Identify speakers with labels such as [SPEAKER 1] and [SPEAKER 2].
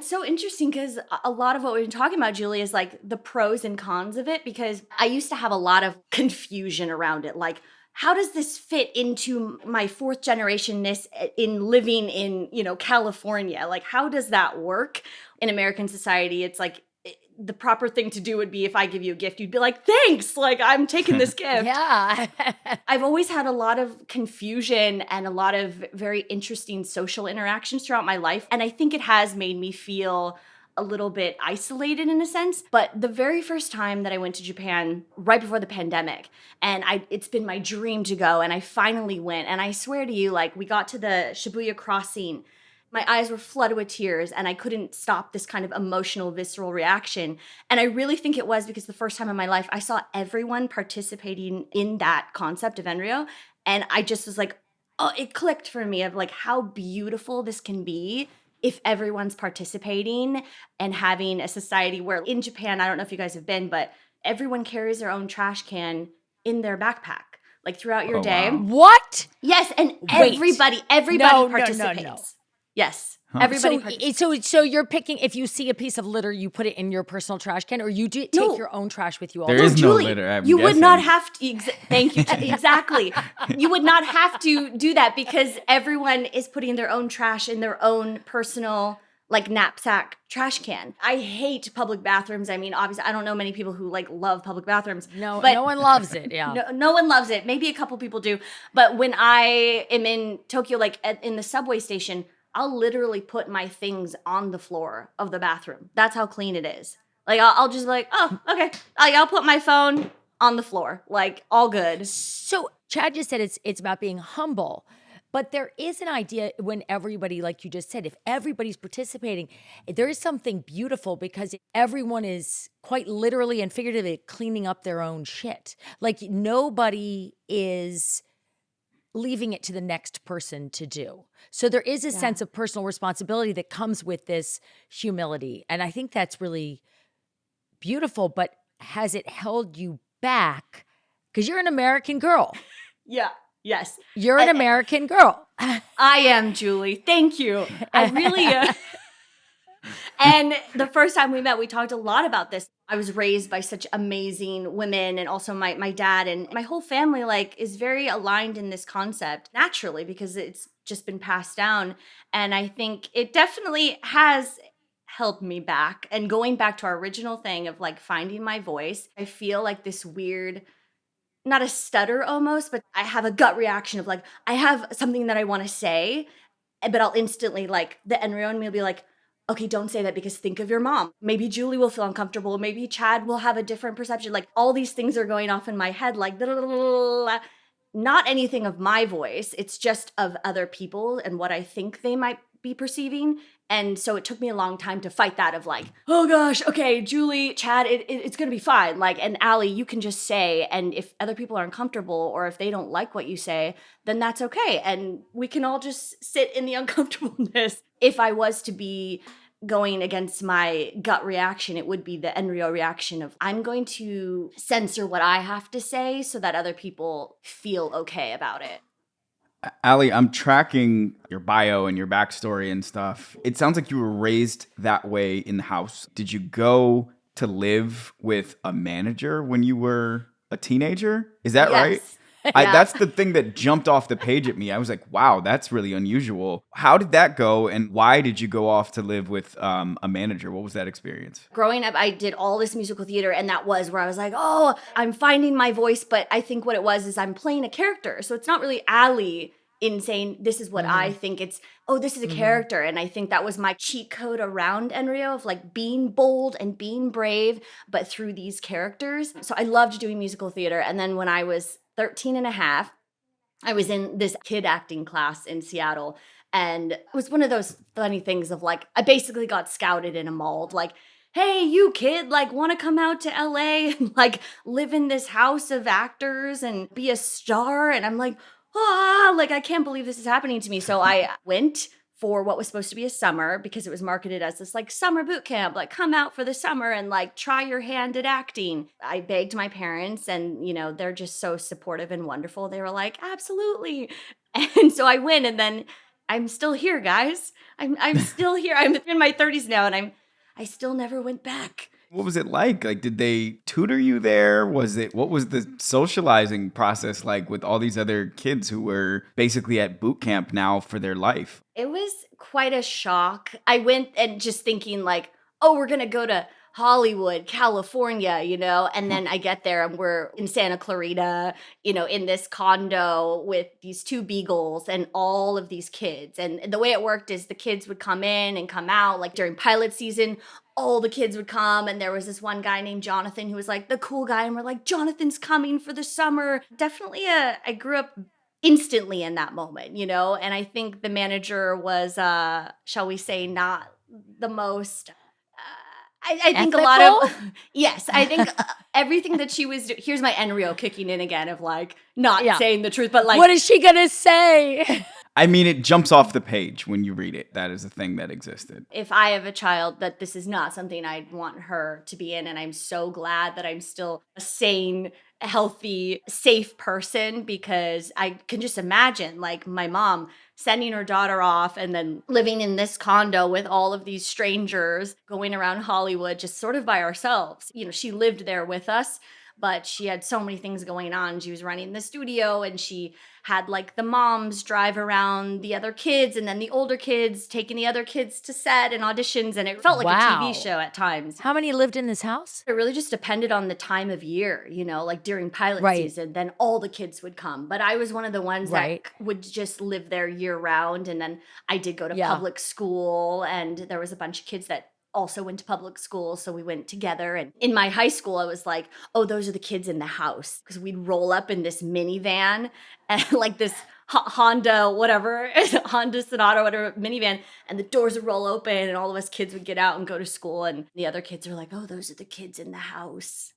[SPEAKER 1] it's so interesting because a lot of what we've been talking about, Julie, is like the pros and cons of it, because I used to have a lot of confusion around it. Like, how does this fit into my fourth generationness in living in, California? Like, how does that work in American society? It's like the proper thing to do would be if I give you a gift, you'd be like, thanks, like I'm taking this gift.
[SPEAKER 2] Yeah.
[SPEAKER 1] I've always had a lot of confusion and a lot of very interesting social interactions throughout my life. And I think it has made me feel a little bit isolated in a sense. But the very first time that I went to Japan, right before the pandemic, and it's been my dream to go, and I finally went. And I swear to you, like, we got to the Shibuya crossing, my eyes were flooded with tears, and I couldn't stop this kind of emotional, visceral reaction. And I really think it was because the first time in my life, I saw everyone participating in that concept of Enryo. And I just was like, oh, it clicked for me of like how beautiful this can be if everyone's participating and having a society where in Japan, I don't know if you guys have been, but everyone carries their own trash can in their backpack. Like throughout your day.
[SPEAKER 3] Wow.
[SPEAKER 2] What?
[SPEAKER 1] Yes, and
[SPEAKER 2] Wait.
[SPEAKER 1] everybody
[SPEAKER 2] No,
[SPEAKER 1] participates.
[SPEAKER 2] no.
[SPEAKER 1] Yes.
[SPEAKER 3] Huh.
[SPEAKER 1] Everybody participates.
[SPEAKER 2] So you're picking, if you see a piece of litter, you put it in your personal trash can, or you take your own trash with you all
[SPEAKER 3] There
[SPEAKER 2] the
[SPEAKER 3] is
[SPEAKER 2] time?
[SPEAKER 3] no
[SPEAKER 1] Julie,
[SPEAKER 3] litter, I'm
[SPEAKER 1] you would
[SPEAKER 3] guessing.
[SPEAKER 1] not have to. Thank you. Exactly. You would not have to do that because everyone is putting their own trash in their own personal, like, knapsack trash can. I hate public bathrooms. I mean, obviously, I don't know many people who like love public bathrooms.
[SPEAKER 2] No,
[SPEAKER 1] but
[SPEAKER 2] no one loves it. Yeah.
[SPEAKER 1] no one loves it. Maybe a couple people do. But when I am in Tokyo, like in the subway station, I'll literally put my things on the floor of the bathroom. That's how clean it is. Like, I'll just be like, oh, okay. Like, I'll put my phone on the floor. Like, all good.
[SPEAKER 2] So Chad just said it's about being humble. But there is an idea when everybody, like you just said, if everybody's participating, there is something beautiful because everyone is quite literally and figuratively cleaning up their own shit. Like nobody is leaving it to the next person to do. So there is a sense of personal responsibility that comes with this humility. And I think that's really beautiful, but has it held you back? Because you're an American girl.
[SPEAKER 1] Yeah. Yes.
[SPEAKER 2] You're an American girl.
[SPEAKER 1] I am, Julie. Thank you. I really And the first time we met, we talked a lot about this. I was raised by such amazing women, and also my dad and my whole family like is very aligned in this concept naturally because it's just been passed down. And I think it definitely has held me back. And going back to our original thing of like finding my voice, I feel like this weird, not a stutter almost, but I have a gut reaction of like, I have something that I want to say, but I'll instantly like the Enryo in me will be like, okay, don't say that because think of your mom. Maybe Julie will feel uncomfortable. Maybe Chad will have a different perception. Like all these things are going off in my head, like not anything of my voice. It's just of other people and what I think they might be perceiving. And so it took me a long time to fight that of like, oh gosh, okay, Julie, Chad, it's going to be fine. Like, and Allie, you can just say, and if other people are uncomfortable or if they don't like what you say, then that's okay. And we can all just sit in the uncomfortableness. If I was to be going against my gut reaction, it would be the Enryo reaction of I'm going to censor what I have to say so that other people feel okay about it.
[SPEAKER 3] Allie, I'm tracking your bio and your backstory and stuff. It sounds like you were raised that way in the house. Did you go to live with a manager when you were a teenager? Is that right?
[SPEAKER 1] Yeah.
[SPEAKER 3] That's the thing that jumped off the page at me. I was like, wow, that's really unusual. How did that go? And why did you go off to live with a manager? What was that experience?
[SPEAKER 1] Growing up, I did all this musical theater, and that was where I was like, oh, I'm finding my voice. But I think what it was is I'm playing a character. So it's not really Allie in saying, this is what I think. It's, oh, this is a character. And I think that was my cheat code around Enryo of like being bold and being brave, but through these characters. So I loved doing musical theater. And then when I was 13 and a half, I was in this kid acting class in Seattle. And it was one of those funny things of like, I basically got scouted in a mall, like, hey, you kid, like, want to come out to LA and like live in this house of actors and be a star? And I'm like, like, I can't believe this is happening to me. So I went for what was supposed to be a summer because it was marketed as this like summer boot camp, like come out for the summer and like try your hand at acting. I begged my parents and, you know, they're just so supportive and wonderful. They were like, absolutely. And so I went, and then I'm still here, guys. I'm still here. I'm in my 30s now, and I still never went back.
[SPEAKER 3] What was it like? Like, did they tutor you there? What was the socializing process like with all these other kids who were basically at boot camp now for their life?
[SPEAKER 1] It was quite a shock. I went and just thinking like, oh, we're gonna go to Hollywood, California, and then I get there and we're in Santa Clarita, in this condo with these two beagles and all of these kids. And the way it worked is the kids would come in and come out, like during pilot season, all the kids would come. And there was this one guy named Jonathan who was like the cool guy. And we're like, Jonathan's coming for the summer. Definitely I grew up instantly in that moment, and I think the manager was, shall we say, not the most. I think a lot
[SPEAKER 2] Ethical?
[SPEAKER 1] of yes, I think everything that she was here's my Enrio kicking in again of like not
[SPEAKER 2] Yeah.
[SPEAKER 1] saying the truth, but like
[SPEAKER 2] What is she gonna say?
[SPEAKER 3] I mean, it jumps off the page when you read it. That is a thing that existed.
[SPEAKER 1] if I have a child, that this is not something I'd want her to be in. And I'm so glad that I'm still a sane, healthy, safe person, because I can just imagine like my mom sending her daughter off and then living in this condo with all of these strangers, going around Hollywood just sort of by ourselves. She lived there with us, but she had so many things going on. She was running the studio, and she had like the moms drive around the other kids, and then the older kids taking the other kids to set and auditions. And it felt like a
[SPEAKER 2] Wow.
[SPEAKER 1] TV show at times.
[SPEAKER 2] How many lived in this house?
[SPEAKER 1] It really just depended on the time of year, like during pilot
[SPEAKER 2] Right.
[SPEAKER 1] season, then all the kids would come. But I was one of the ones
[SPEAKER 2] Right.
[SPEAKER 1] that would just live there year round. And then I did go to
[SPEAKER 2] Yeah.
[SPEAKER 1] public school, and there was a bunch of kids that also went to public school. So we went together. And in my high school, I was like, oh, those are the kids in the house. Because we'd roll up in this minivan and like this Honda, whatever, Honda Sonata, whatever minivan, and the doors would roll open, and all of us kids would get out and go to school. And the other kids are like, oh, those are the kids in the house.